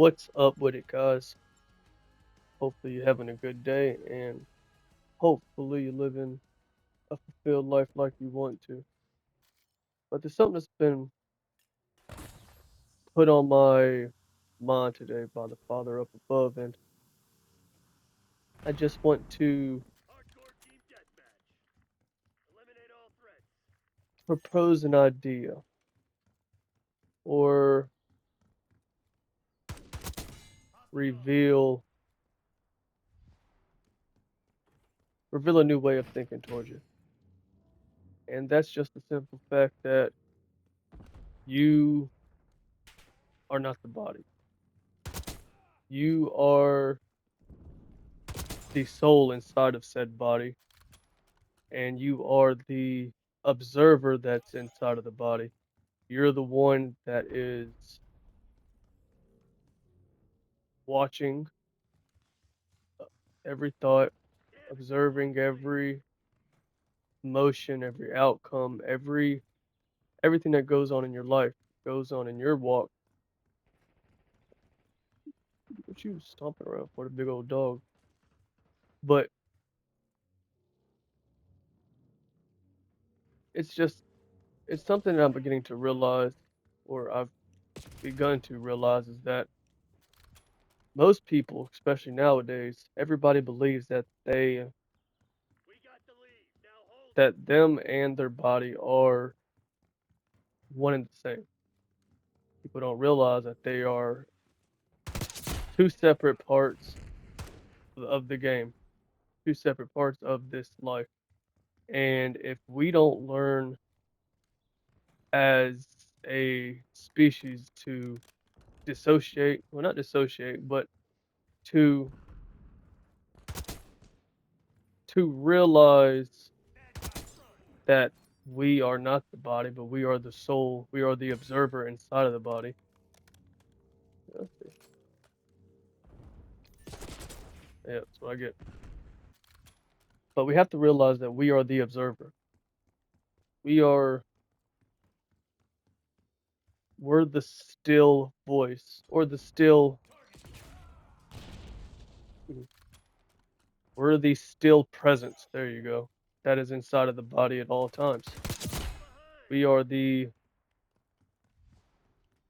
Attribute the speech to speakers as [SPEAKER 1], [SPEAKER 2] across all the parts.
[SPEAKER 1] What's up with it, guys? Hopefully you're having a good day and hopefully you're living a fulfilled life like you want to. But there's something that's been put on my mind today by the Father up above, and I just want to propose an idea or reveal reveal a new way of thinking towards you. And that's just the simple fact that you are not the body. You are the soul inside of said body, and you are the observer that's inside of the body. You're the one that is watching every thought, observing every emotion, every outcome, everything that goes on in your life, goes on in your walk. What you stomping around for, the big old dog? But it's just it's something that I'm beginning to realize, or I've begun to realize, is that most people, especially nowadays, everybody believes that them and their body are one and the same. People don't realize that they are two separate parts of the game, two separate parts of this life. And if we don't learn as a species to dissociate, well, not dissociate, but to realize that we are not the body, but we are the soul, we are the observer inside of the body. Let's see. Yeah, that's what I get. But we have to realize that we are the observer. We are we're the still voice, or the still we're the still presence, there you go, that is inside of the body at all times. We are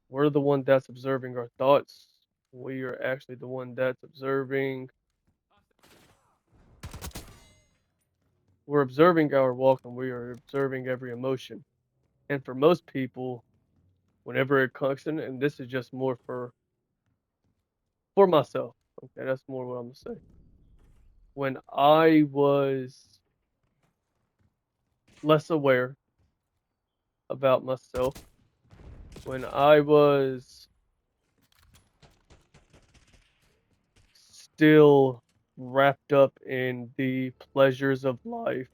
[SPEAKER 1] we're the one that's observing our thoughts. We are actually the one that's observing we're observing our walk, and we are observing every emotion. And for most people, whenever it comes in, and this is just more for myself, okay, that's more what I'm gonna say. When I was less aware about myself, when I was still wrapped up in the pleasures of life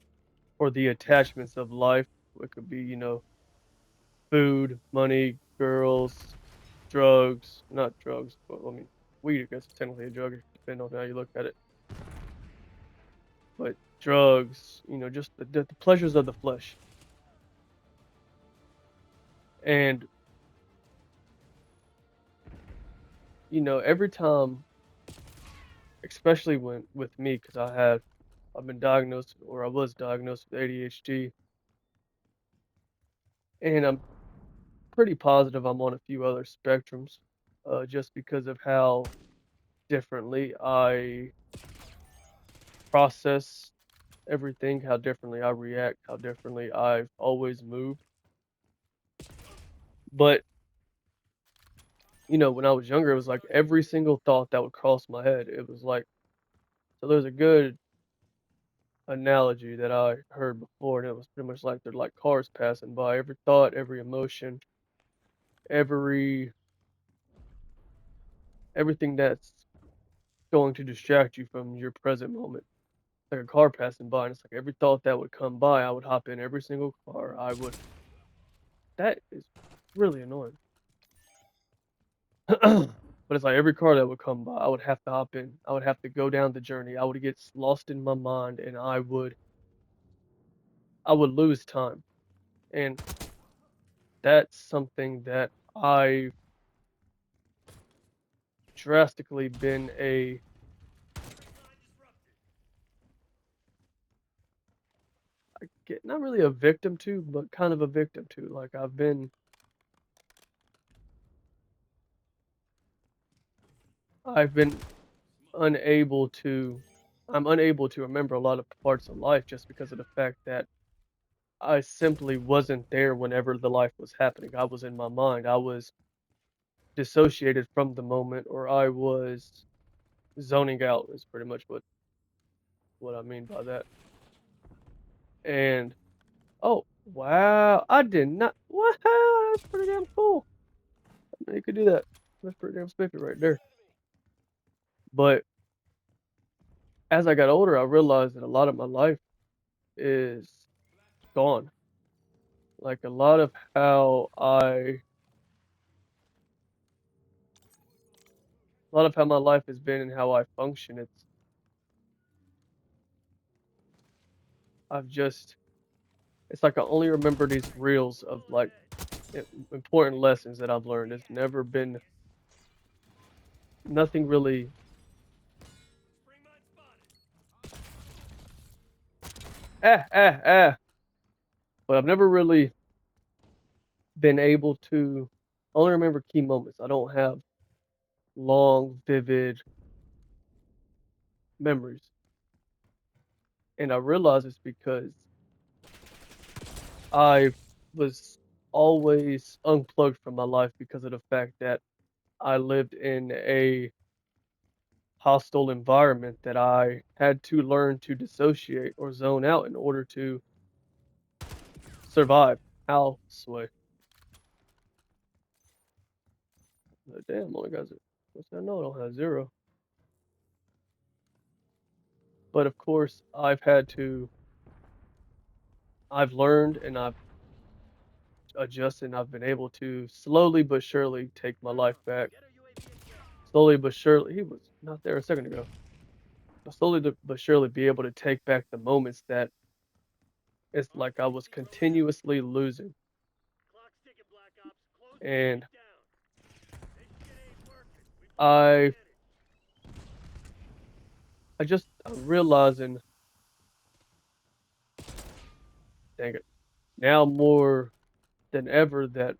[SPEAKER 1] or the attachments of life, it could be, food, money, girls, drugs, not drugs, but I mean, weed, I guess, is technically a drug, depending on how you look at it. But drugs, just the pleasures of the flesh. And, every time, especially when with me, because I've been diagnosed, or I was diagnosed with ADHD, and I'm pretty positive I'm on a few other spectrums, just because of how differently I process everything, how differently I react, how differently I've always moved. But, when I was younger, it was like every single thought that would cross my head, it was like, so there's a good analogy that I heard before, and it was pretty much like they're like cars passing by. Every thought, every emotion, every everything that's going to distract you from your present moment. Like a car passing by, and it's like every thought that would come by, I would hop in every single car. That is really annoying. But it's like every car that would come by, I would have to hop in. I would have to go down the journey. I would get lost in my mind, and I would lose time. And that's something that I drastically been a not really a victim to, but kind of a victim to. Like I've been unable to I'm unable to remember a lot of parts of life just because of the fact that I simply wasn't there whenever the life was happening. I was in my mind. I was dissociated from the moment, or I was zoning out is pretty much what I mean by that. And oh wow, I did not. Wow, that's pretty damn cool. You could do that. That's pretty damn spiffy right there. But as I got older, I realized that a lot of my life is gone. Like a lot of how my life has been and how I function. I've just it's like I only remember these reels of like important lessons that I've learned. It's never been nothing really. But I've never really been able to only remember key moments. I don't have long, vivid memories. And I realize it's because I was always unplugged from my life because of the fact that I lived in a hostile environment that I had to learn to dissociate or zone out in order to survive. How sway. Damn, only got zero. What's that? No, I don't have zero. But of course, I've learned and I've adjusted and I've been able to slowly but surely take my life back. Slowly but surely, he was not there a second ago. But surely be able to take back the moments that it's like I was continuously losing. And I I'm realizing, dang it, now more than ever that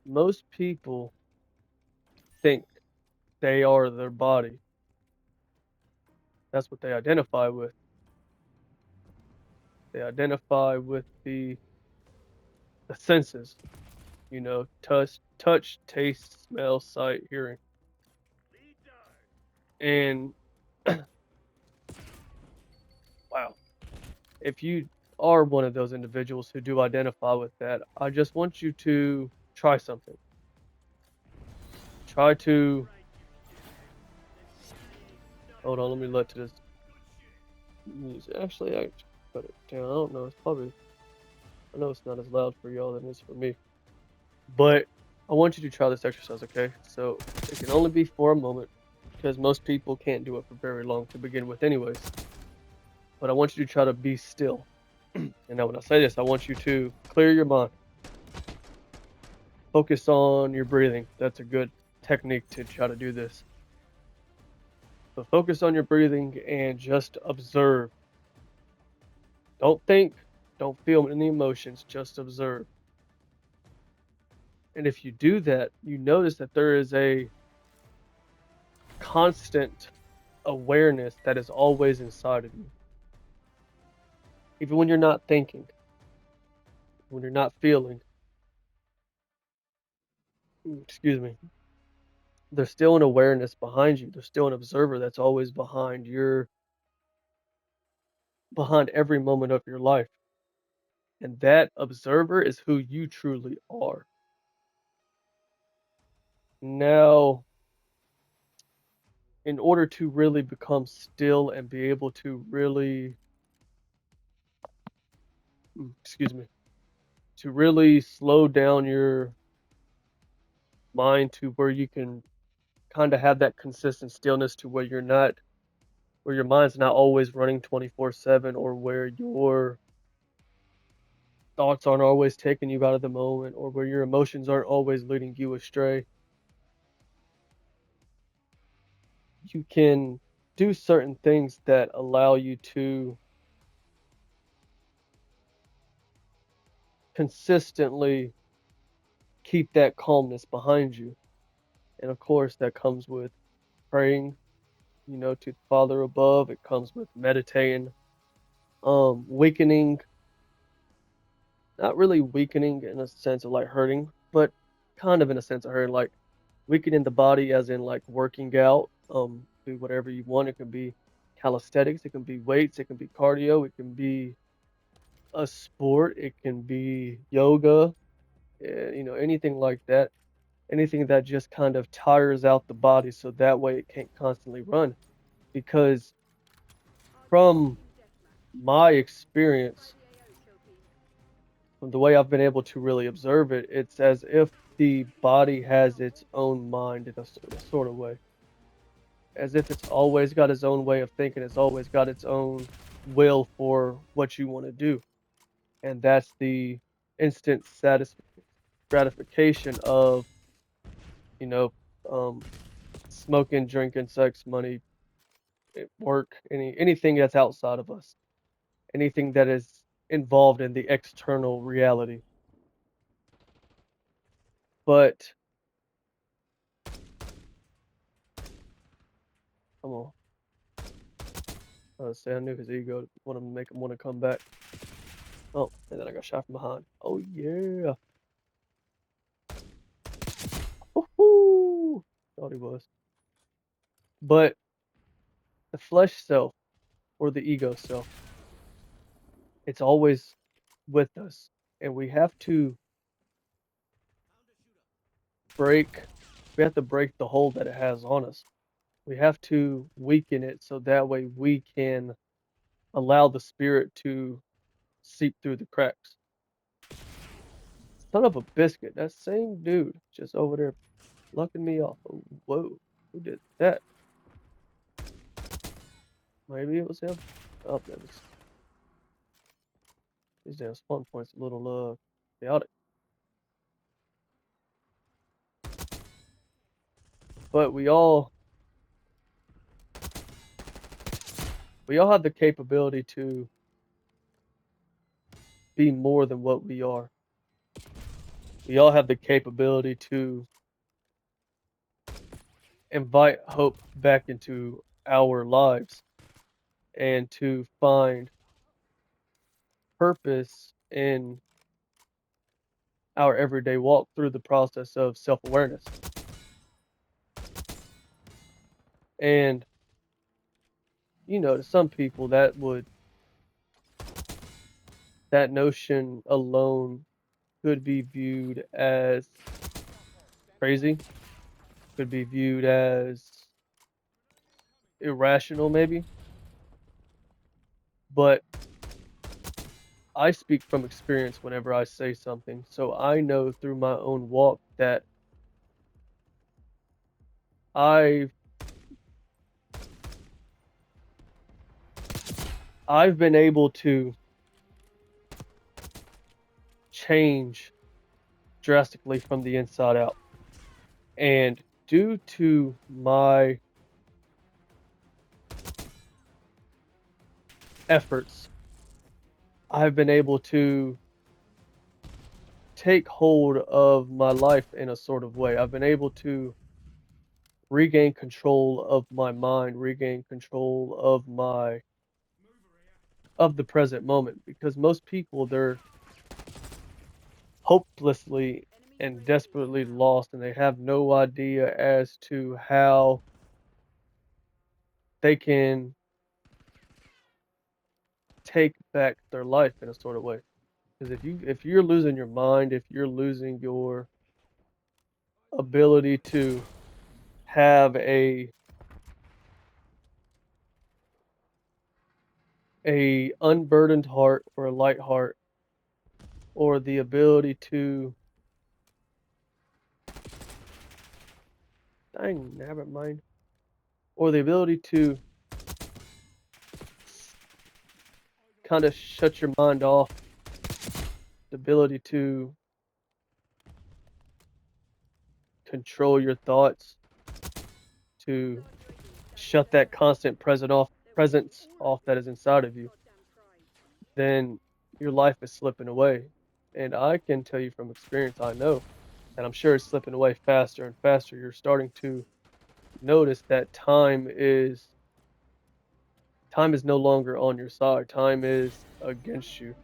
[SPEAKER 1] most people think they are their body. That's what they identify with. They identify with the senses, touch, taste, smell, sight, hearing. And wow, if you are one of those individuals who do identify with that, I just want you to try something. Try to hold on, let me let to this music. Actually, I put it down. I don't know. I know it's not as loud for y'all than it is for me. But I want you to try this exercise, okay? So it can only be for a moment because most people can't do it for very long to begin with, anyways. But I want you to try to be still. And now, when I say this, I want you to clear your mind, focus on your breathing. That's a good technique to try to do this. So, focus on your breathing and just observe. Don't think, don't feel any emotions, just observe. And if you do that, you notice that there is a constant awareness that is always inside of you. Even when you're not thinking, when you're not feeling, excuse me, there's still an awareness behind you. There's still an observer that's always behind every moment of your life. And that observer is who you truly are. Now, in order to really become still and be able to really, excuse me, to really slow down your mind to where you can kind of have that consistent stillness to where your mind's not always running 24/7, or where your thoughts aren't always taking you out of the moment, or where your emotions aren't always leading you astray. you can do certain things that allow you to consistently keep that calmness behind you. And of course, that comes with praying, to the Father above. It comes with meditating, weakening, not really weakening in a sense of like hurting, but kind of in a sense of hurting, like weakening the body as in like working out, do whatever you want. It can be calisthenics, it can be weights, it can be cardio, it can be a sport, it can be yoga, anything like that. Anything that just kind of tires out the body so that way it can't constantly run. Because from my experience, from the way I've been able to really observe it, it's as if the body has its own mind in a sort of way. As if it's always got its own way of thinking, it's always got its own will for what you want to do. And that's the instant gratification of, you know, um, smoking, drinking, sex, money, work, anything that's outside of us, anything that is involved in the external reality. But I'm gonna say I knew his ego wanted to make him want to come back. Oh, and then I got shot from behind. Oh yeah. Woohoo! Thought he was. But the flesh self or the ego self, it's always with us. And break we have to break the hold that it has on us. We have to weaken it so that way we can allow the spirit to seep through the cracks. Son of a biscuit, that same dude just over there lucking me off. Oh, whoa, who did that? Maybe it was him. Oh, that was these damn spawn points a little chaotic. But we all have the capability to be more than what we are. We all have the capability to invite hope back into our lives and to find purpose in our everyday walk through the process of self-awareness. And, to some people that notion alone could be viewed as crazy, could be viewed as irrational maybe, but I speak from experience whenever I say something. So I know through my own walk that I've I've been able to change drastically from the inside out. And due to my efforts, I've been able to take hold of my life in a sort of way. I've been able to regain control of my mind, regain control of the present moment because most people they're hopelessly and desperately lost and they have no idea as to how they can take back their life in a sort of way. Because if you're losing your mind, if you're losing your ability to have a unburdened heart or a light heart, or the ability to dang nabbit mind, or the ability to kind of shut your mind off, the ability to control your thoughts, to shut that constant presence off that is inside of you, then your life is slipping away. And I can tell you from experience, I know that I'm sure it's slipping away faster and faster. You're starting to notice that time is no longer on your side. Time is against you.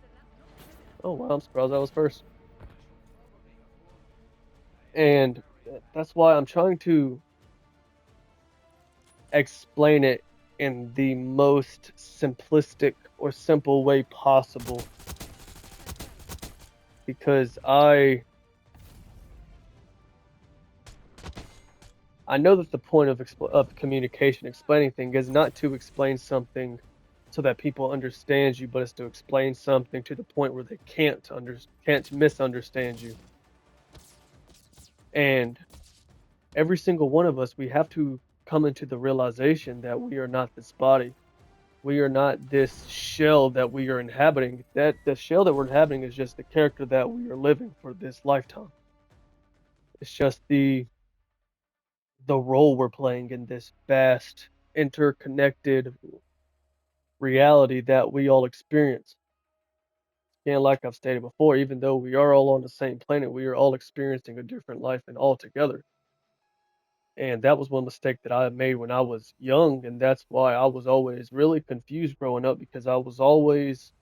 [SPEAKER 1] Oh wow, I'm surprised I was first. And that's why I'm trying to explain it in the most simplistic or simple way possible because I know that the point of communication, explaining things, is not to explain something so that people understand you, but it's to explain something to the point where they can't misunderstand you. And every single one of us, we have to come into the realization that we are not this body. We are not this shell that we are inhabiting. That the shell that we're inhabiting is just the character that we are living for this lifetime. It's just the role we're playing in this vast, interconnected reality that we all experience. And like I've stated before, even though we are all on the same planet, we are all experiencing a different life and all together. And that was one mistake that I made when I was young, and that's why I was always really confused growing up because I was always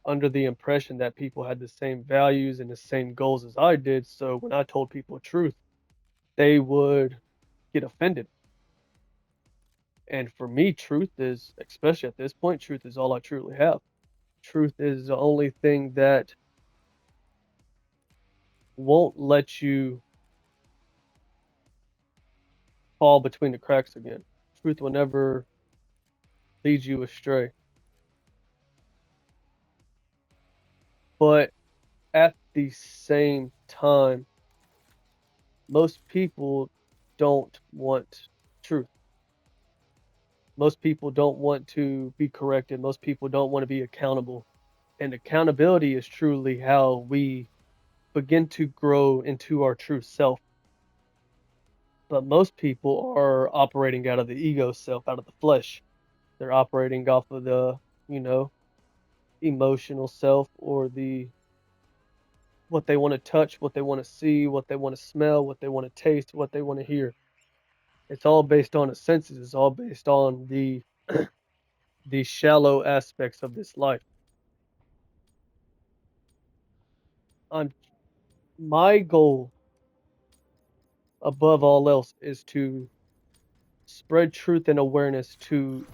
[SPEAKER 1] under the impression that people had the same values and the same goals as I did. So when I told people truth, they would get offended. And for me, truth is, especially at this point, truth is all I truly have. Truth is the only thing that won't let you fall between the cracks again. Truth will never lead you astray. But at the same time, most people don't want truth. Most people don't want to be corrected. Most people don't want to be accountable. And accountability is truly how we begin to grow into our true self. But most people are operating out of the ego self, out of the flesh. They're operating off of the, you know, emotional self or the what they want to touch, what they want to see, what they want to smell, what they want to taste, what they want to hear. It's all based on the senses. It's all based on the shallow aspects of this life. I'm My goal above all else is to spread truth and awareness to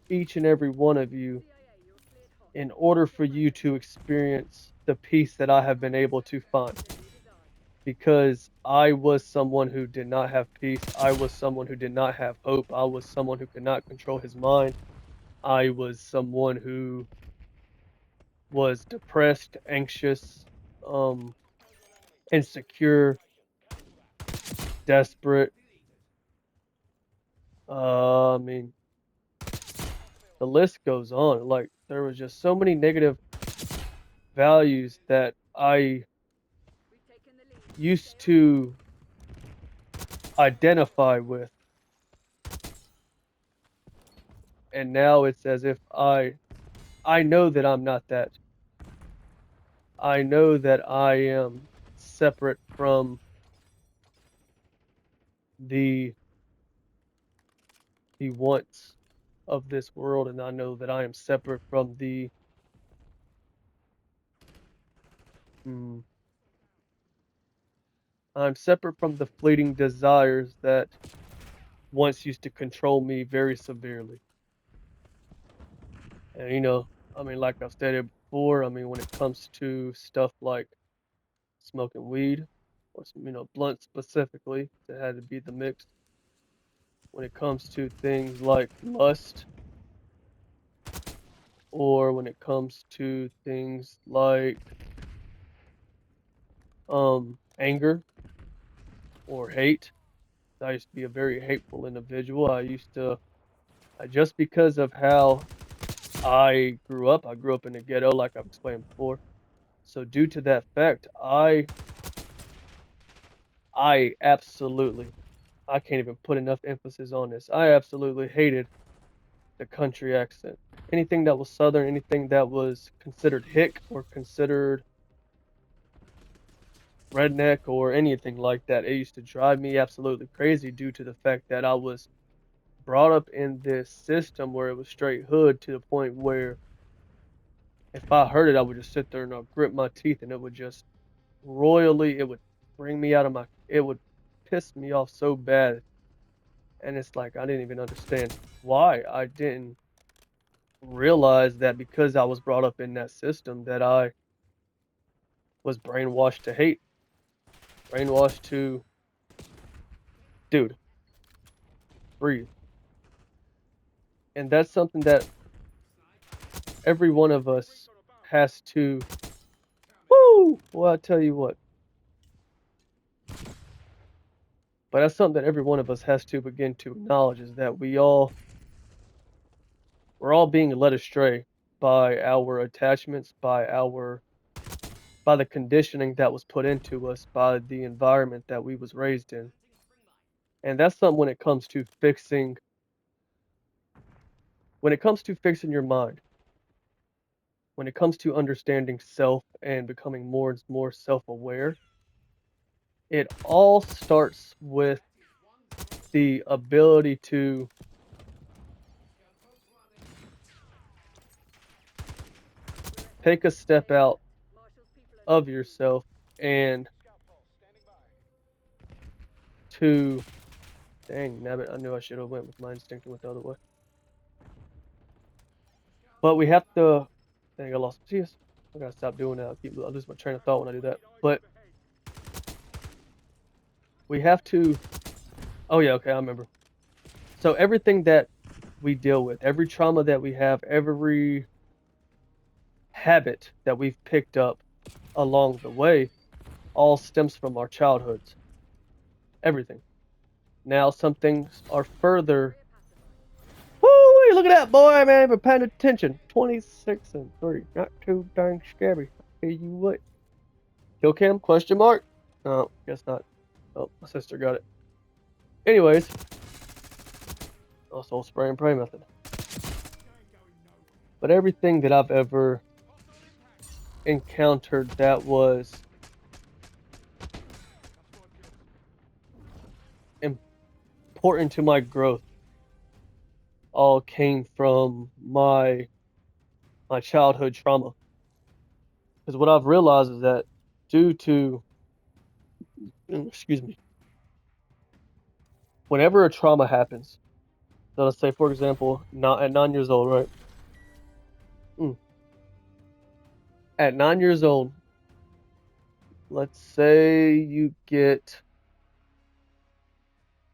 [SPEAKER 1] each and every one of you in order for you to experience the peace that I have been able to find. Because I was someone who did not have peace. I was someone who did not have hope. I was someone who could not control his mind. I was someone who was depressed, anxious, um, insecure, desperate. I mean, the list goes on. Like, there was just so many negative values that I used to identify with, and now it's as if I know that I'm not that. I know that I am separate from the the wants of this world, and I know that I am separate from mm, I'm separate from the fleeting desires that once used to control me very severely. And I mean, like I've stated before, I mean, when it comes to stuff like smoking weed or blunt specifically, that had to be the mix. When it comes to things like lust, or when it comes to things like anger or hate. I used to be a very hateful individual. Just because of how I grew up in the ghetto, like I've explained before. So due to that fact, I absolutely I can't even put enough emphasis on this. I absolutely hated the country accent. Anything that was southern, anything that was considered hick or considered redneck or anything like that, it used to drive me absolutely crazy due to the fact that I was brought up in this system where it was straight hood to the point where if I heard it, I would just sit there and I'd grip my teeth and it would just royally, it would bring me out of it would piss me off so bad. And it's like, I didn't even understand why. I didn't realize that because I was brought up in that system that I was brainwashed to hate, brainwashed to, dude, breathe. And that's something that every one of us has to, woo, well, I tell you what, but that's something that every one of us has to begin to acknowledge is that we're all being led astray by our attachments, by the conditioning that was put into us, by the environment that we was raised in. And that's something when it comes to fixing your mind, when it comes to understanding self and becoming more and more self-aware, it all starts with the ability to take a step out of yourself and to dang nabbit, I knew I should have went with my instinct and went the other way. But we have to dang, I lost Jesus. I gotta stop doing that. I lose my train of thought when I do that. But we have to oh yeah, okay, I remember. So everything that we deal with, every trauma that we have, every habit that we've picked up along the way all stems from our childhoods. Everything. Now some things are further. Woo! Look at that boy, man! Been paying attention. 26-3. Not too darn scary. Tell you what. Kill cam? Question mark? No, guess not. Oh, my sister got it. Anyways, also spray and pray method. But everything that I've ever encountered that was important to my growth all came from my childhood trauma. Because what I've realized is that due to excuse me, whenever a trauma happens, so let's say for example, not at 9 years old, right? Mm. At 9 years old, let's say you get,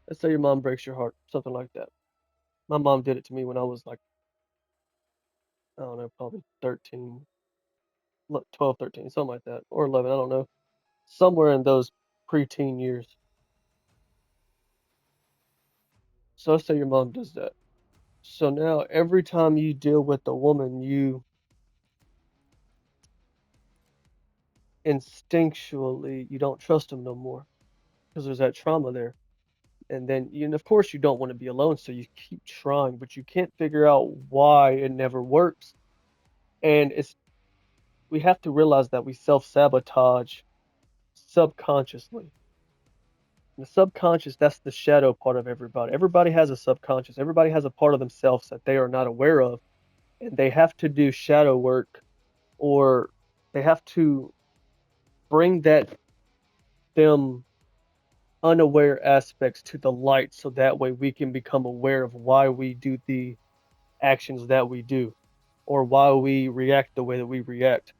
[SPEAKER 1] let's say your mom breaks your heart, something like that. My mom did it to me when I was like, I don't know, probably 13, 12, 13, something like that, or 11, I don't know, somewhere in those preteen years. So let's say your mom does that. So now every time you deal with a woman, you instinctually you don't trust them no more because there's that trauma there. And then you and of course you don't want to be alone, so you keep trying, but you can't figure out why it never works. And it's we have to realize that we self-sabotage subconsciously. And the subconscious, that's the shadow part of everybody. Everybody has a subconscious. Everybody has a part of themselves that they are not aware of, and they have to do shadow work or they have to bring that them unaware aspects to the light so that way we can become aware of why we do the actions that we do or why we react the way that we react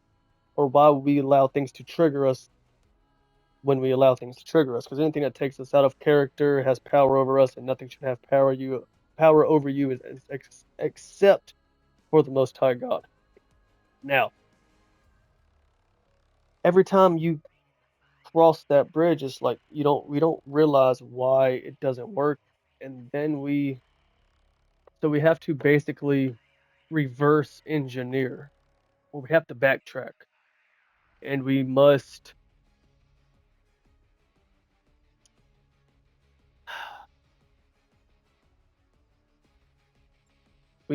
[SPEAKER 1] or why we allow things to trigger us when we allow things to trigger us because anything that takes us out of character has power over us and nothing should have power over you except for the most high God. Now every time you cross that bridge, it's like we don't realize why it doesn't work, and then we have to basically reverse engineer, or we have to backtrack, and we must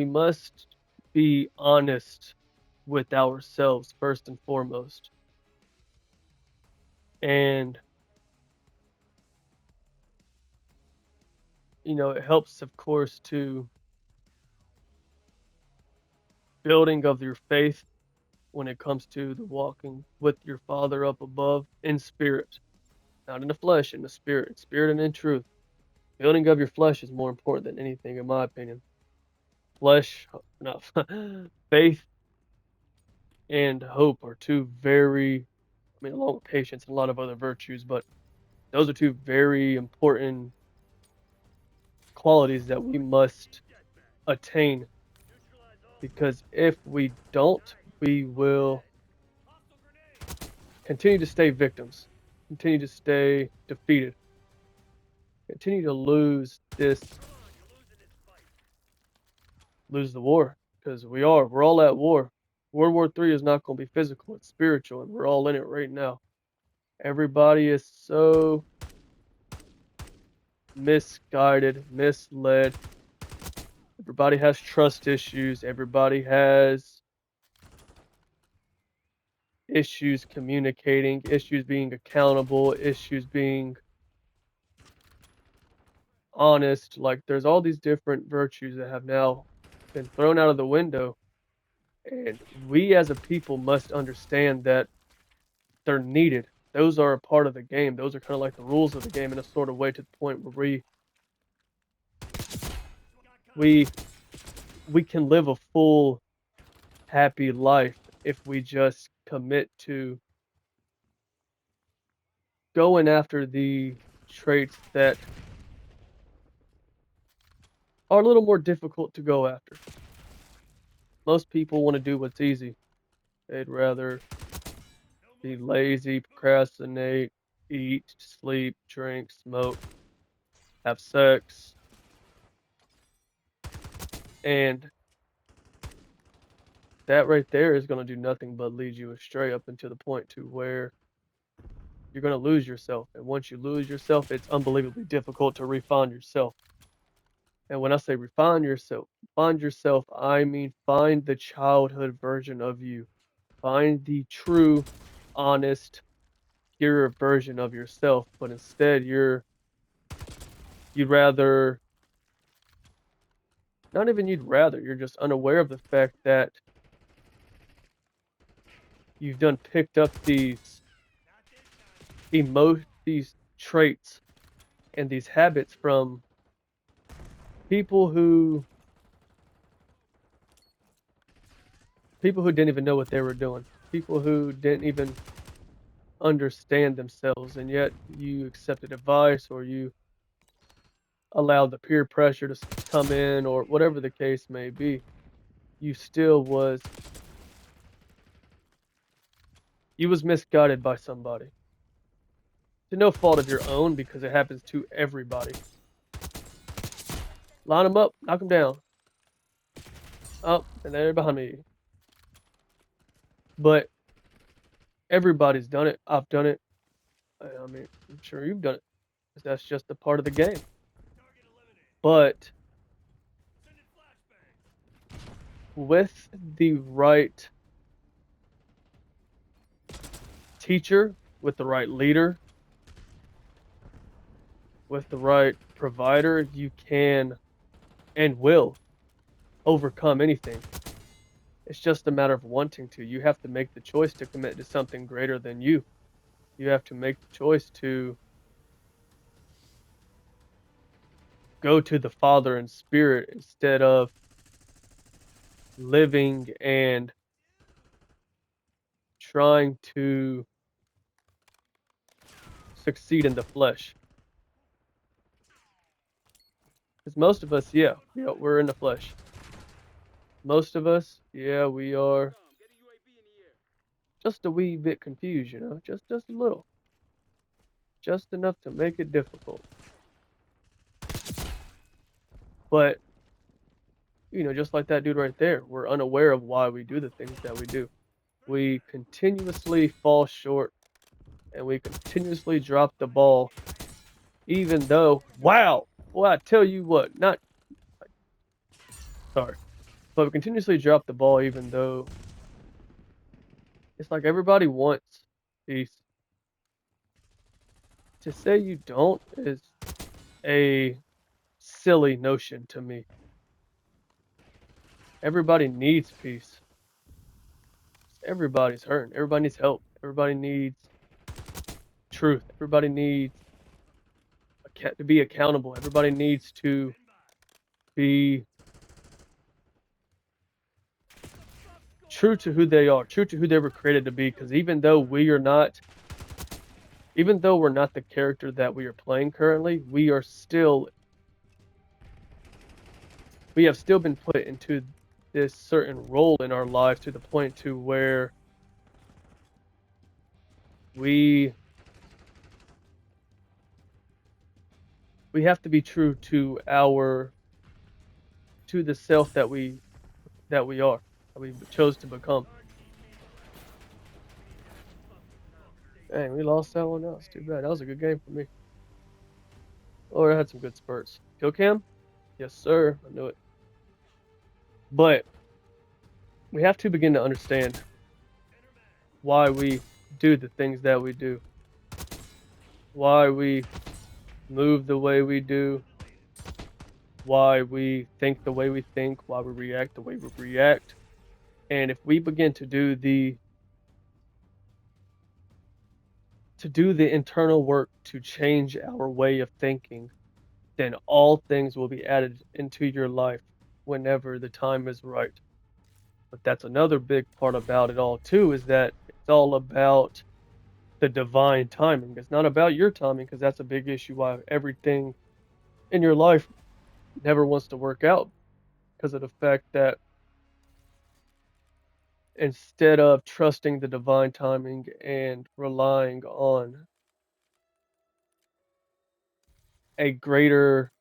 [SPEAKER 1] we must be honest with ourselves first and foremost. And, it helps, of course, to building of your faith when it comes to the walking with your Father up above in spirit, not in the flesh, in the spirit and in truth. Building of your flesh is more important than anything, in my opinion. Flesh, no, faith and hope are two very, along with patience and a lot of other virtues, but those are two very important qualities that we must attain because if we don't, we will continue to stay victims, continue to stay defeated, continue to lose the war because we're all at war. World War III is not going to be physical, it's spiritual, and we're all in it right now. Everybody is so misguided, misled. Everybody has trust issues. Everybody has issues communicating, issues being accountable, issues being honest. Like, there's all these different virtues that have now been thrown out of the window. And we as a people must understand that they're needed. Those are a part of the game. Those are kind of like the rules of the game in a sort of way to the point where we we can live a full, happy life if we just commit to going after the traits that are a little more difficult to go after. Most people want to do what's easy. They'd rather be lazy, procrastinate, eat, sleep, drink, smoke, have sex, and that right there is going to do nothing but lead you astray up until the point to where you're going to lose yourself. And once you lose yourself, it's unbelievably difficult to refine yourself. And when I say refine yourself, find yourself, I mean find the childhood version of you. Find the true, honest, pure version of yourself. But instead, you'd rather, not even you'd rather, you're just unaware of the fact that you've done picked up these traits and these habits from people who didn't even know what they were doing, people who didn't even understand themselves, and yet you accepted advice or you allowed the peer pressure to come in or whatever the case may be. You still was misguided by somebody. To no fault of your own because it happens to everybody. Line them up, knock them down. Oh, and they're behind me. But everybody's done it. I've done it. I mean, I'm sure you've done it. 'Cause that's just a part of the game. But with the right teacher, with the right leader, with the right provider, you can and will overcome anything. It's just a matter of wanting to. You have to make the choice to commit to something greater than you. You have to make the choice to go to the Father in spirit instead of living and trying to succeed in the flesh. Because most of us, yeah, we're in the flesh. Most of us, yeah, we are just a wee bit confused, just a little, just enough to make it difficult. But just like that dude right there, we're unaware of why we do the things that we do. We continuously fall short and we continuously drop the ball, even though, wow, well, I tell you what, not sorry. but we continuously drop the ball even though it's like everybody wants peace. To say you don't is a silly notion to me. Everybody needs peace. Everybody's hurting. Everybody needs help. Everybody needs truth. Everybody needs to be accountable. Everybody needs to be true to who they are, true to who they were created to be. Because even though we're not the character that we are playing currently, we have still been put into this certain role in our life to the point to where we have to be true to the self that we are, that we chose to become. Dang, we lost that one. That was too bad. That was a good game for me. Oh, I had some good spurts. Kill cam? Yes, sir. I knew it. But we have to begin to understand why we do the things that we do, why we move the way we do, why we think the way we think, why we react the way we react. And if we begin to do the internal work to change our way of thinking, then all things will be added into your life whenever the time is right. But that's another big part about it all too, is that it's all about the divine timing. It's not about your timing, because that's a big issue why everything in your life never wants to work out, because of the fact that instead of trusting the divine timing and relying on a greater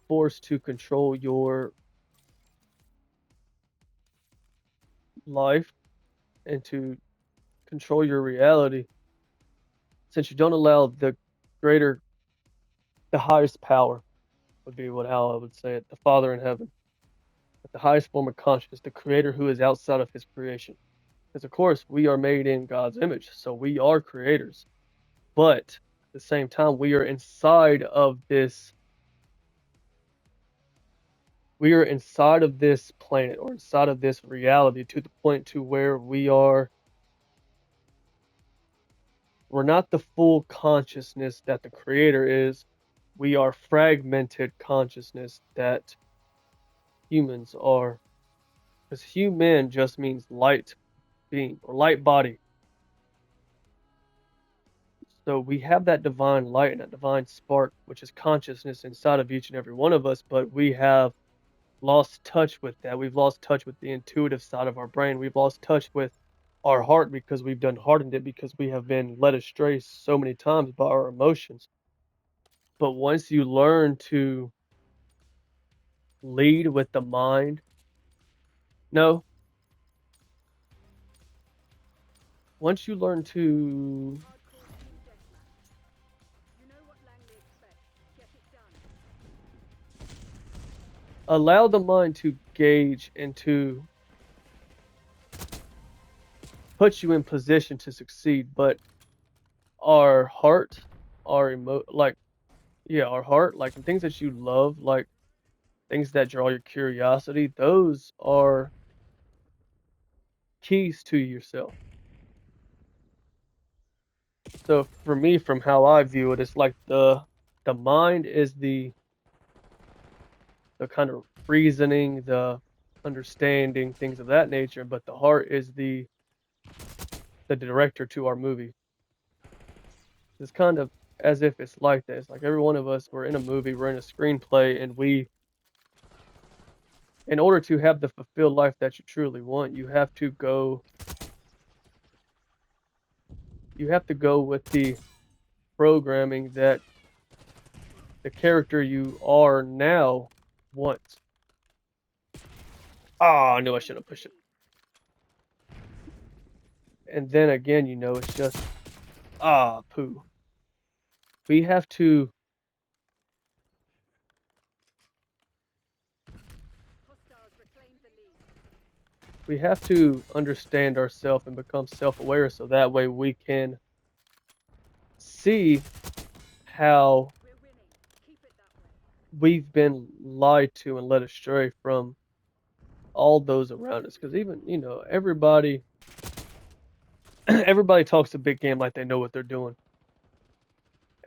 [SPEAKER 1] force to control your life and to control your reality, since you don't allow greater the highest power, would be what how I would say it, the Father in heaven, the highest form of consciousness, the creator who is outside of his creation. Because of course we are made in God's image, so we are creators. But at the same time, we are inside of this planet, or inside of this reality, to the point to where we're not the full consciousness that the creator is. We are fragmented consciousness that humans are. Because human just means light being or light body. So we have that divine light and that divine spark, which is consciousness inside of each and every one of us, but we have lost touch with that. We've lost touch with the intuitive side of our brain. We've lost touch with our heart because we've done hardened it, because we have been led astray so many times by our emotions. But once you learn to lead with the mind, no, once you learn to allow the mind to gauge and to put you in position to succeed, but our heart, our heart, like the things that you love, like things that draw your curiosity, those are keys to yourself. So for me, from how I view it, it's like the mind is the kind of reasoning, the understanding, things of that nature, but the heart is the director to our movie. It's kind of as if it's like that. It's like every one of us, we're in a movie, we're in a screenplay, and in order to have the fulfilled life that you truly want, you have to go with the programming that the character you are now wants. Ah, I knew I shouldn't have pushed it. And then again, it's just poo. we have to understand ourselves and become self-aware so that way we can see how we've been lied to and led astray from all those around us. Because even, everybody everybody talks a big game like they know what they're doing.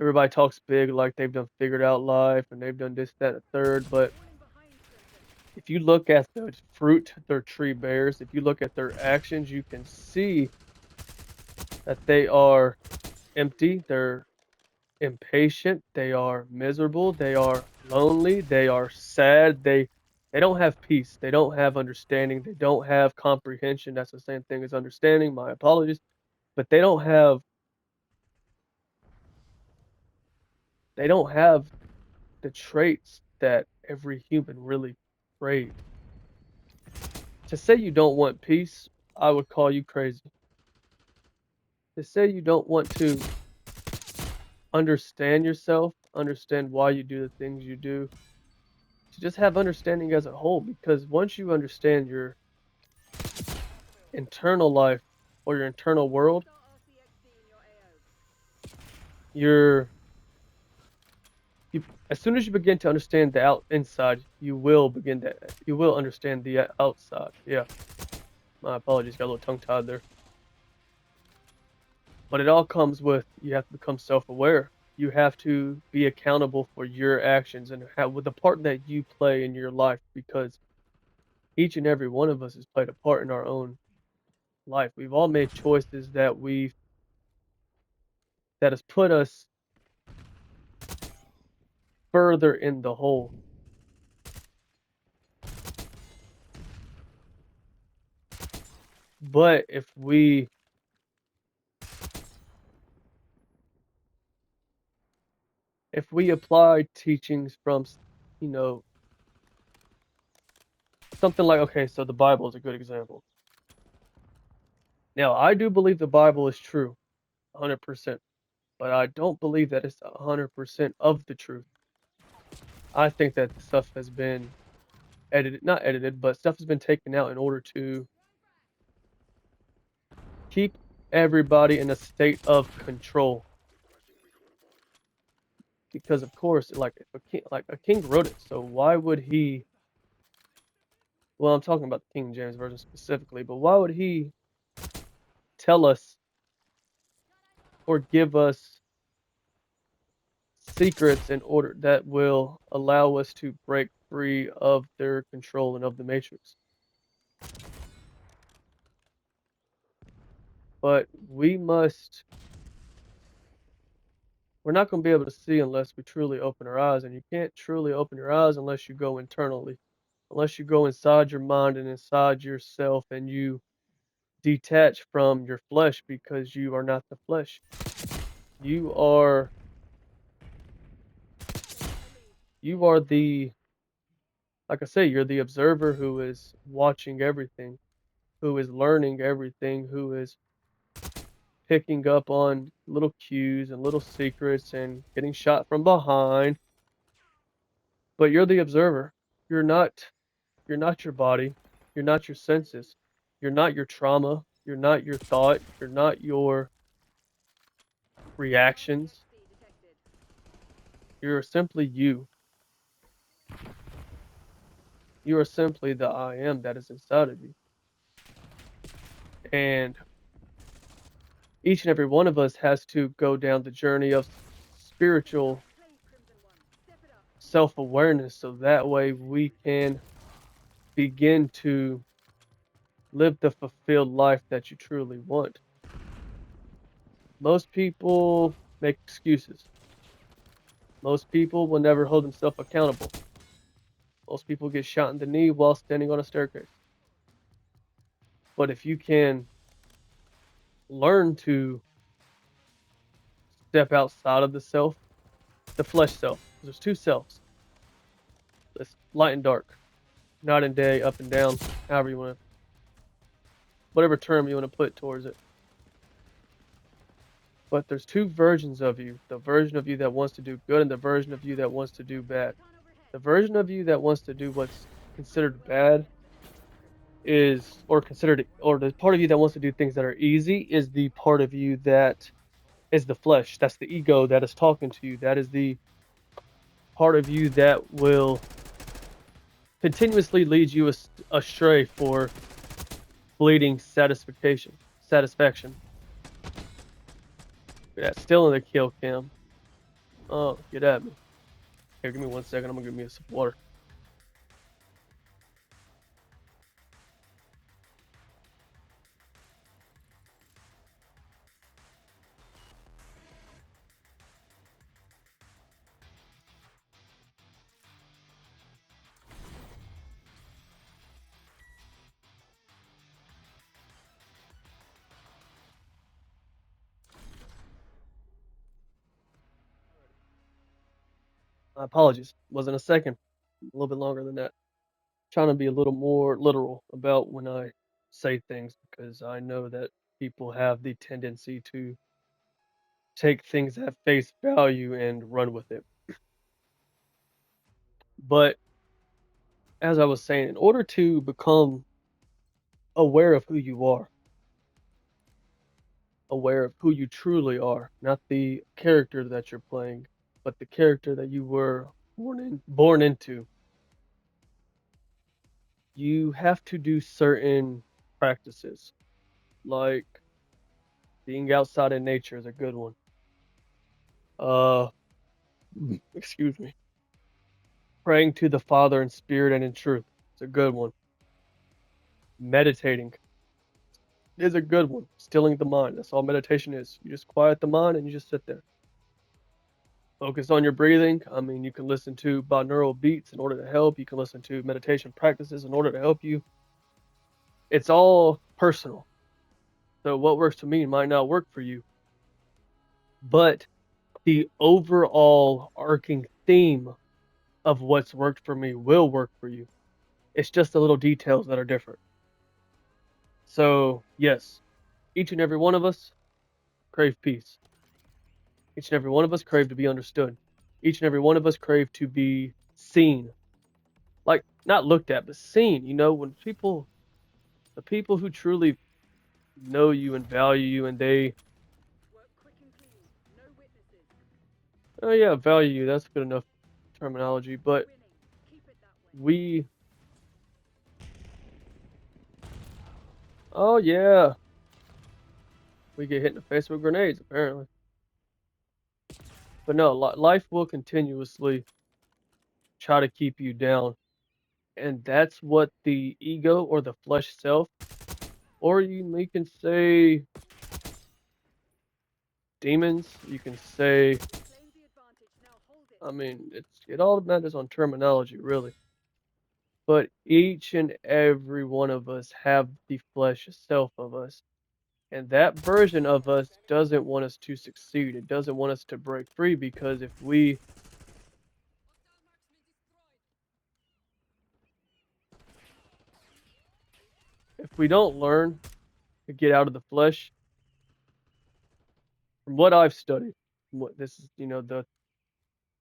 [SPEAKER 1] Everybody talks big like they've done figured out life and they've done this, that, and the third. But if you look at the fruit their tree bears, if you look at their actions, you can see that they are empty, they're impatient, they are miserable, they are lonely, they are sad, they don't have peace, they don't have understanding, they don't have comprehension. That's the same thing as understanding. My apologies. But they don't have the traits that every human really craves. To say you don't want peace, I would call you crazy. To say you don't want to understand yourself, understand why you do the things you do, to just have understanding as a whole, because once you understand your internal life or your internal world, you're you as soon as you begin to understand the inside, you will understand the outside. Yeah, my apologies, got a little tongue tied there. But it all comes with you have to become self-aware. You have to be accountable for your actions and how with the part that you play in your life, because each and every one of us has played a part in our own life. We've all made choices that has put us further in the hole. But if we apply teachings from, you know, something like, okay, so the Bible is a good example. Now, I do believe the Bible is true, 100%, but I don't believe that it's 100% of the truth. I think that stuff has been edited, not edited, but stuff has been taken out in order to keep everybody in a state of control. Because of course, like if a king wrote it, so why would he? Well, I'm talking about the King James version specifically, but why would he tell us or give us secrets in order that will allow us to break free of their control and of the matrix? But we're not going to be able to see unless we truly open our eyes, and you can't truly open your eyes unless you go internally, unless you go inside your mind and inside yourself and you detach from your flesh, because you are not the flesh. You are the, like I say, you're the observer who is watching everything, who is learning everything, who is picking up on little cues and little secrets and getting shot from behind. But you're the observer. You're not you're not your body. You're not your senses. You're not your trauma. You're not your thought. You're not your reactions. You're simply you. You are simply the I am that is inside of you. And each and every one of us has to go down the journey of spiritual self-awareness so that way we can begin to live the fulfilled life that you truly want. Most people make excuses. Most people will never hold themselves accountable. Most people get shot in the knee while standing on a staircase. But if you can learn to step outside of the self, the flesh self, there's two selves. It's light and dark, night and day, up and down, however you want to, whatever term you want to put towards it. But there's two versions of you. The version of you that wants to do good and the version of you that wants to do bad. The version of you that wants to do what's considered bad is or considered or the part of you that wants to do things that are easy is the part of you that is the flesh. That's the ego that is talking to you. That is the part of you that will continuously lead you astray for fleeting satisfaction. Yeah, still in the kill cam. Oh, get at me. Here, give me 1 second. I'm gonna give me a sip of water. My apologies. Wasn't a second. A little bit longer than that. Trying to be a little more literal about when I say things because I know that people have the tendency to take things at face value and run with it. But as I was saying, in order to become aware of who you are, aware of who you truly are, not the character that you're playing, but the character that you were born into, you have to do certain practices. Like being outside in nature is a good one. Uh, excuse me. Praying to the Father in spirit and in truth is a good one. Meditating is a good one. Stilling the mind. That's all meditation is. You just quiet the mind and you just sit there. Focus on your breathing. I mean, you can listen to binaural beats in order to help. You can listen to meditation practices in order to help you. It's all personal. So what works for me might not work for you. But the overall arcing theme of what's worked for me will work for you. It's just the little details that are different. So, yes, each and every one of us crave peace. Each and every one of us crave to be understood. Each and every one of us crave to be seen. Like, not looked at, but seen. You know, when the people who truly know you and value you and they, oh yeah, value you, that's good enough terminology. But we, oh yeah, we get hit in the face with grenades, apparently. But no, life will continuously try to keep you down. And that's what the ego or the flesh self, or you can say demons, you can say, I mean, it all matters on terminology, really. But each and every one of us have the flesh self of us. And that version of us doesn't want us to succeed. It doesn't want us to break free because if we don't learn to get out of the flesh, from what I've studied, what this is, the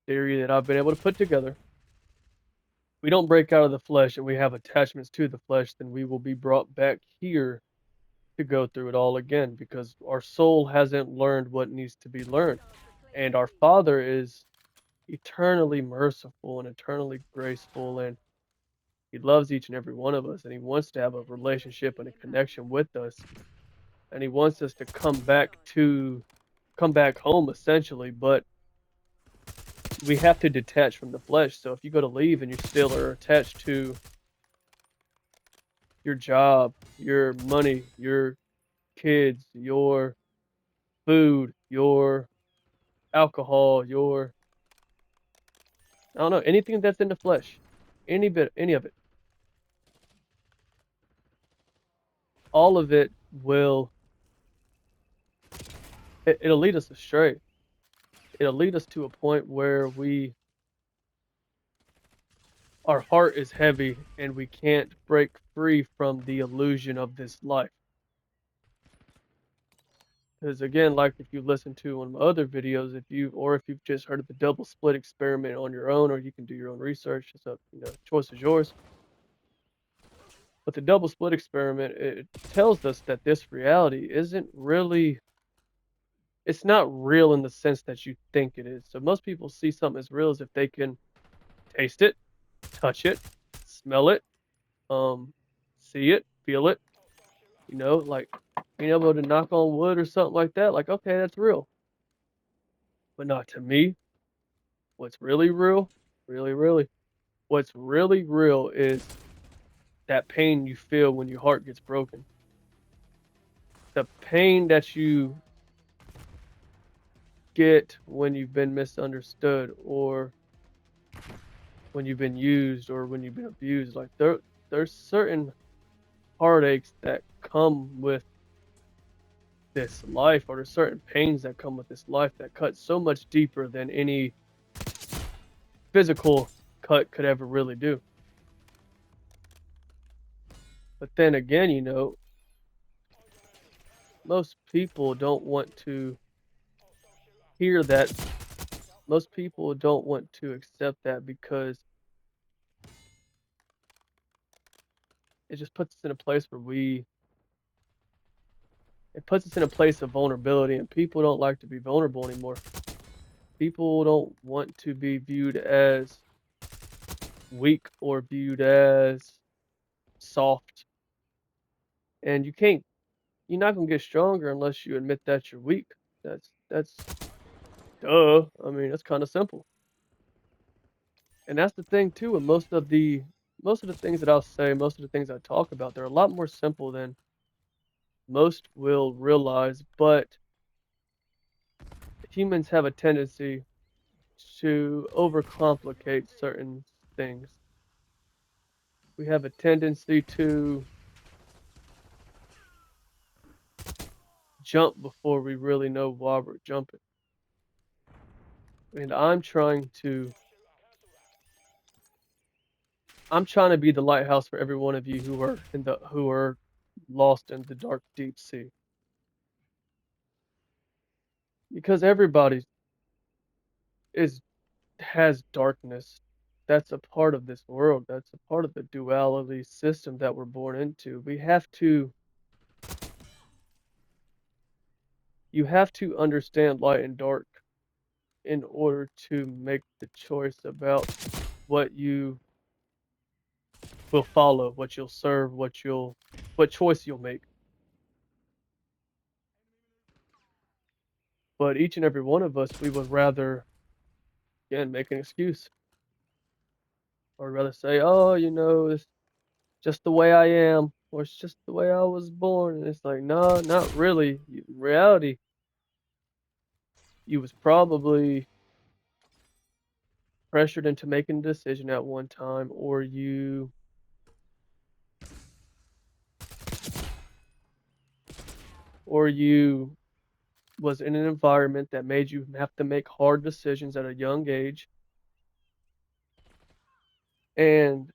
[SPEAKER 1] theory that I've been able to put together, we don't break out of the flesh and we have attachments to the flesh, then we will be brought back here to go through it all again because our soul hasn't learned what needs to be learned. And our Father is eternally merciful and eternally graceful, and He loves each and every one of us, and He wants to have a relationship and a connection with us, and He wants us to come back home essentially, but we have to detach from the flesh. So if you go to leave and you still are attached to your job, your money, your kids, your food, your alcohol, your I don't know, anything that's in the flesh, any of it, all of it will it'll lead us astray. It'll lead us to a point where our heart is heavy and we can't break free from the illusion of this life. Because again, like if you listen to one of my other videos, if you've just heard of the double split experiment on your own, or you can do your own research, it's up, choice is yours. But the double split experiment, it tells us that this reality isn't really, it's not real in the sense that you think it is. So most people see something as real as if they can taste it, touch it, smell it, um, see it, feel it, like being able to knock on wood or something like that. Like, okay, that's real. But not to me. What's really real, really, what's really real is that pain you feel when your heart gets broken. The pain that you get when you've been misunderstood, or when you've been used, or when you've been abused. Like there's certain heartaches that come with this life, or there's certain pains that come with this life that cut so much deeper than any physical cut could ever really do. But then again, most people don't want to hear that. Most people don't want to accept that because it just puts us in a place where it puts us in a place of vulnerability, and people don't like to be vulnerable anymore. People don't want to be viewed as weak or viewed as soft. And you're not gonna get stronger unless you admit that you're weak. That's duh. I mean, that's kind of simple. And that's the thing too, with most of the things that I'll say, most of the things I talk about, they're a lot more simple than most will realize, but humans have a tendency to overcomplicate certain things. We have a tendency to jump before we really know why we're jumping. And I'm trying to be the lighthouse for every one of you who are lost in the dark deep sea. Because everybody is has darkness. That's a part of this world. That's a part of the duality system that we're born into. You have to understand light and dark in order to make the choice about what you will follow, what you'll serve, what choice you'll make. But each and every one of us, we would rather, again, make an excuse, or rather say, "Oh, it's just the way I am," or "It's just the way I was born." And it's like, no, not really. In reality, you was probably pressured into making a decision at one time, or you was in an environment that made you have to make hard decisions at a young age. And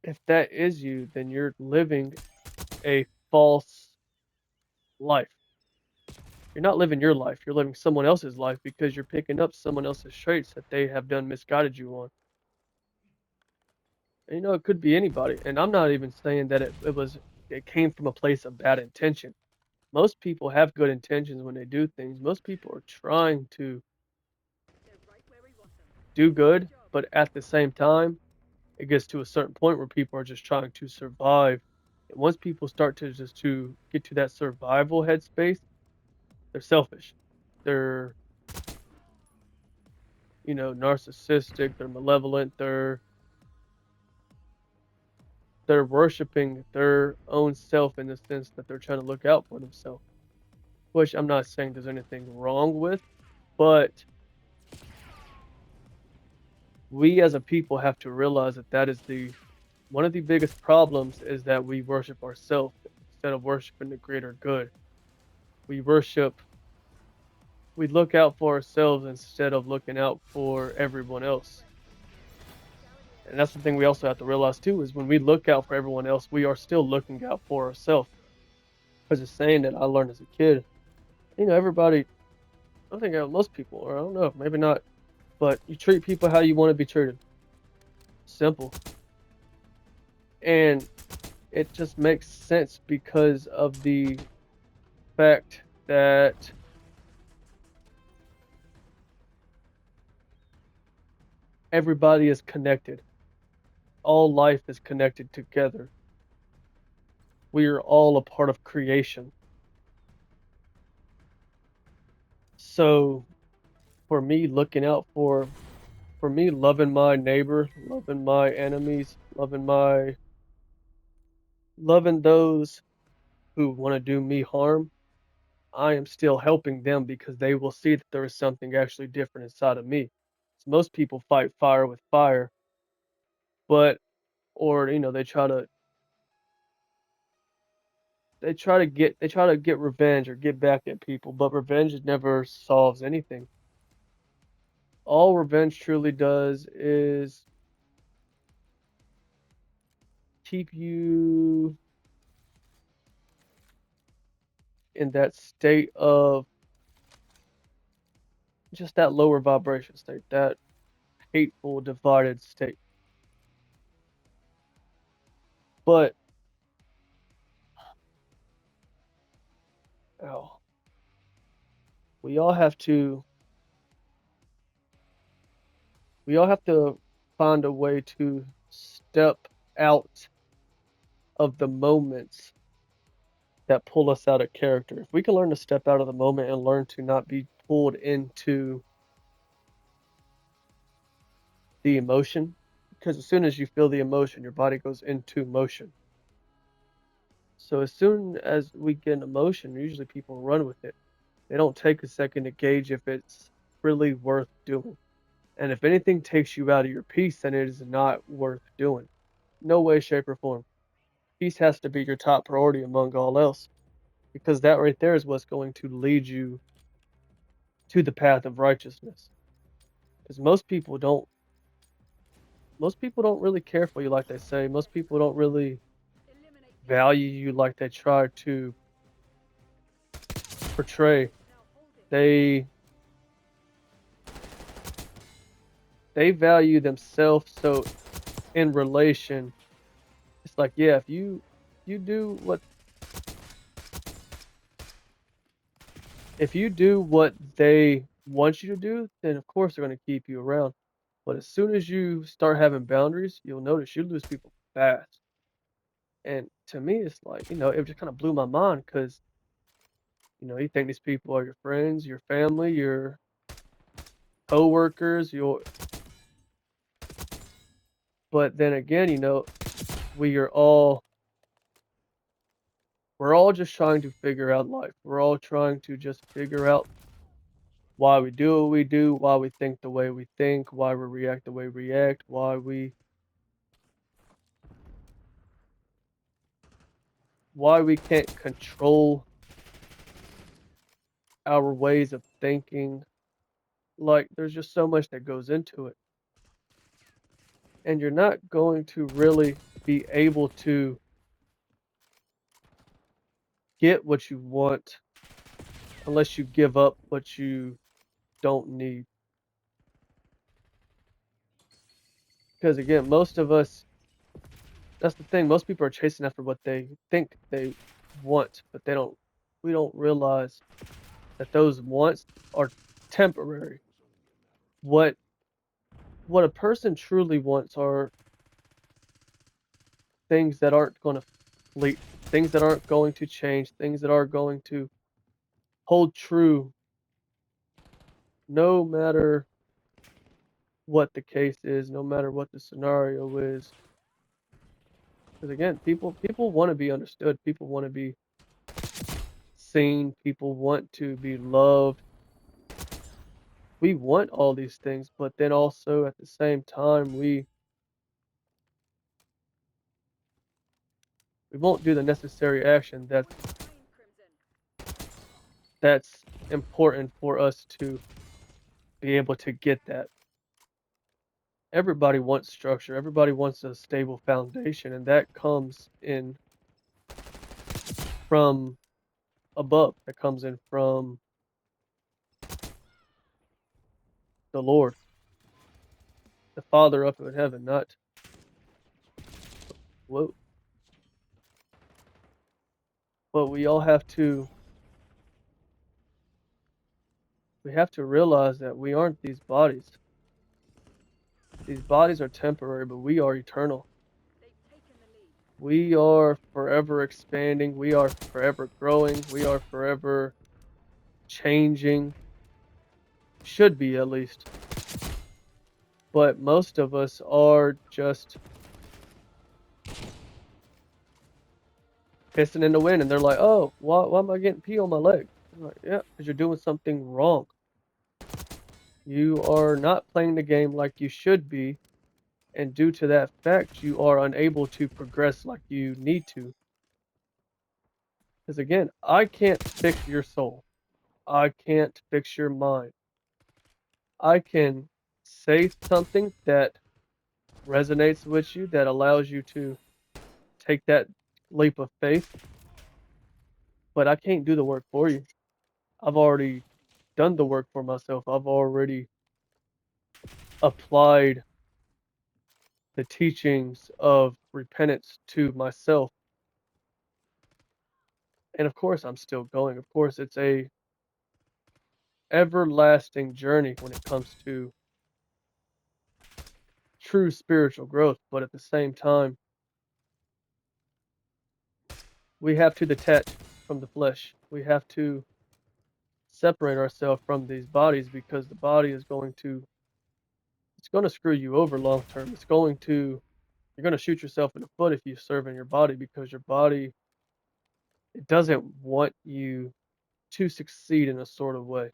[SPEAKER 1] if that is you, then you're living a false life. You're not living your life. You're living someone else's life because you're picking up someone else's traits that they have done misguided you on. And it could be anybody. And I'm not even saying that it came from a place of bad intention. Most people have good intentions when they do things. Most people are trying to do good, but at the same time, it gets to a certain point where people are just trying to survive. And once people start to get to that survival headspace, they're selfish. They're, narcissistic, they're malevolent, they're worshiping their own self in the sense that they're trying to look out for themselves, which I'm not saying there's anything wrong with, but we as a people have to realize that is the one of the biggest problems is that we worship ourselves instead of worshiping the greater good. We worship we look out for ourselves instead of looking out for everyone else. And that's the thing we also have to realize too is when we look out for everyone else, we are still looking out for ourselves. There's a saying that I learned as a kid. Everybody, I think most people, or I don't know, maybe not, but you treat people how you want to be treated. Simple. And it just makes sense because of the fact that everybody is connected. All life is connected together. We are all a part of creation. So for me, for me, loving my neighbor, loving my enemies, loving those who want to do me harm, I am still helping them because they will see that there is something actually different inside of me. So most people fight fire with fire, but or they try to get revenge or get back at people, but revenge never solves anything. All revenge truly does is keep you in that state of just that lower vibration state, that hateful, divided state. But oh, we all have to we all have to find a way to step out of the moments that pull us out of character. If we can learn to step out of the moment and learn to not be pulled into the emotion, because as soon as you feel the emotion, your body goes into motion. So as soon as we get an emotion, usually people run with it. They don't take a second to gauge if it's really worth doing. And if anything takes you out of your peace, then it is not worth doing. No way, shape, or form. Peace has to be your top priority among all else, because that right there is what's going to lead you to the path of righteousness. Because most people don't really care for you like they say. Most people don't really value you like they try to portray. They they value themselves so in relation. It's like, yeah, if you do what if you do what they want you to do, then of course they're going to keep you around. But as soon as you start having boundaries, you'll notice you lose people fast. And to me, it's like, it just kind of blew my mind because, you think these people are your friends, your family, your coworkers, but then again, we are all we're all just trying to figure out life. We're all trying to just figure out why we do what we do, why we think the way we think, why we react the way we react, why we can't control our ways of thinking. Like there's just so much that goes into it. And you're not going to really be able to get what you want unless you give up what you don't need. Because again, most of us, that's the thing, most people are chasing after what they think they want, but we don't realize that those wants are temporary. What what a person truly wants are things that aren't going to fleet, things that aren't going to change, things that are going to hold true no matter what the case is, no matter what the scenario is. Because again, people want to be understood, people want to be seen, people want to be loved. We want all these things, but then also at the same time, we won't do the necessary action that's important for us to be able to get that. Everybody wants structure. Everybody wants a stable foundation, and that comes in from above, that comes in from the Lord, the Father up in heaven, not whoa. But we have to realize that we aren't these bodies. These bodies are temporary, but we are eternal. We are forever expanding. We are forever growing. We are forever changing. Should be, at least. But most of us are just pissing in the wind, and they're like, "Oh, why am I getting pee on my leg?" I'm like, "Yeah, because you're doing something wrong. You are not playing the game like you should be, and due to that fact, you are unable to progress like you need to." Because again, I can't fix your soul. I can't fix your mind. I can say something that resonates with you, that allows you to take that leap of faith, but I can't do the work for you. I've already done the work for myself. I've already applied the teachings of repentance to myself. And of course, I'm still going. Of course, it's a everlasting journey when it comes to true spiritual growth, but at the same time, we have to detach from the flesh. We have to separate ourselves from these bodies, because the body is going to it's going to screw you over long term. You're going to shoot yourself in the foot if you serve in your body, because your body, it doesn't want you to succeed in a sort of way.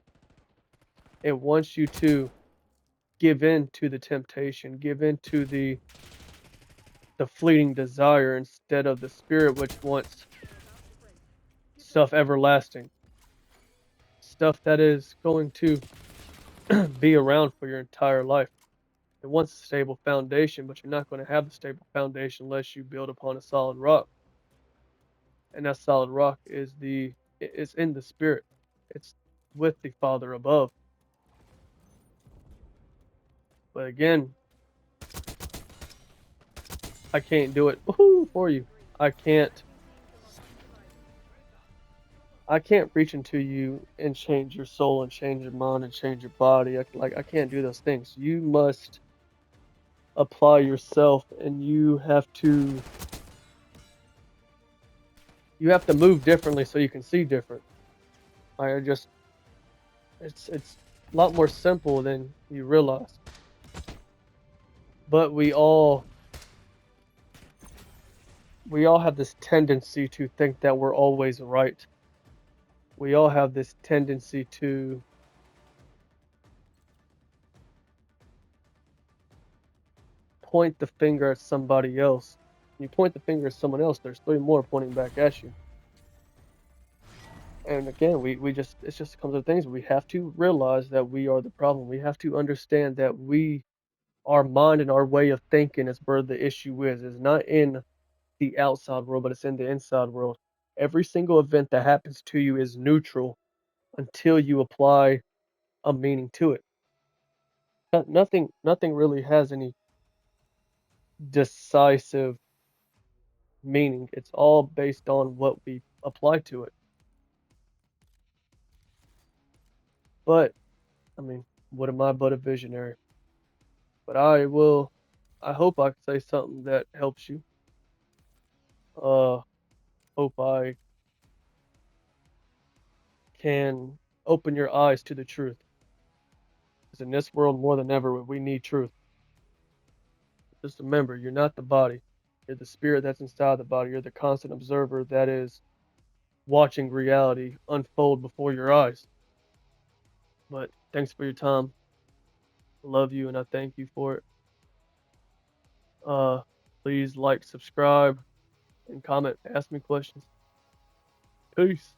[SPEAKER 1] It wants you to give in to the temptation, give in to the fleeting desire, instead of the spirit, which wants stuff everlasting, stuff that is going to be around for your entire life. It wants a stable foundation, but you're not going to have a stable foundation unless you build upon a solid rock. And that solid rock is in the spirit. It's with the Father above. But again, I can't do it for you. I can't I can't reach into you and change your soul and change your mind and change your body. I can't do those things. You must apply yourself, and you have to move differently so you can see different. I just it's a lot more simple than you realize. But we all have this tendency to think that we're always right. We all have this tendency to point the finger at somebody else. You point the finger at someone else, there's three more pointing back at you. And again, we just it's just comes to things. We have to realize that we are the problem. We have to understand that our mind and our way of thinking is where the issue is. It's not in the outside world, but it's in the inside world. Every single event that happens to you is neutral until you apply a meaning to it. Nothing really has any decisive meaning. It's all based on what we apply to it. But I mean, what am I but a visionary? But I hope I can say something that helps you. Uh hope I can open your eyes to the truth. Because in this world more than ever we need truth. Just remember, you're not the body. You're the spirit that's inside the body. You're the constant observer that is watching reality unfold before your eyes. But thanks for your time. I love you and I thank you for it. Uh, Please like, subscribe, and comment. Ask me questions. Peace.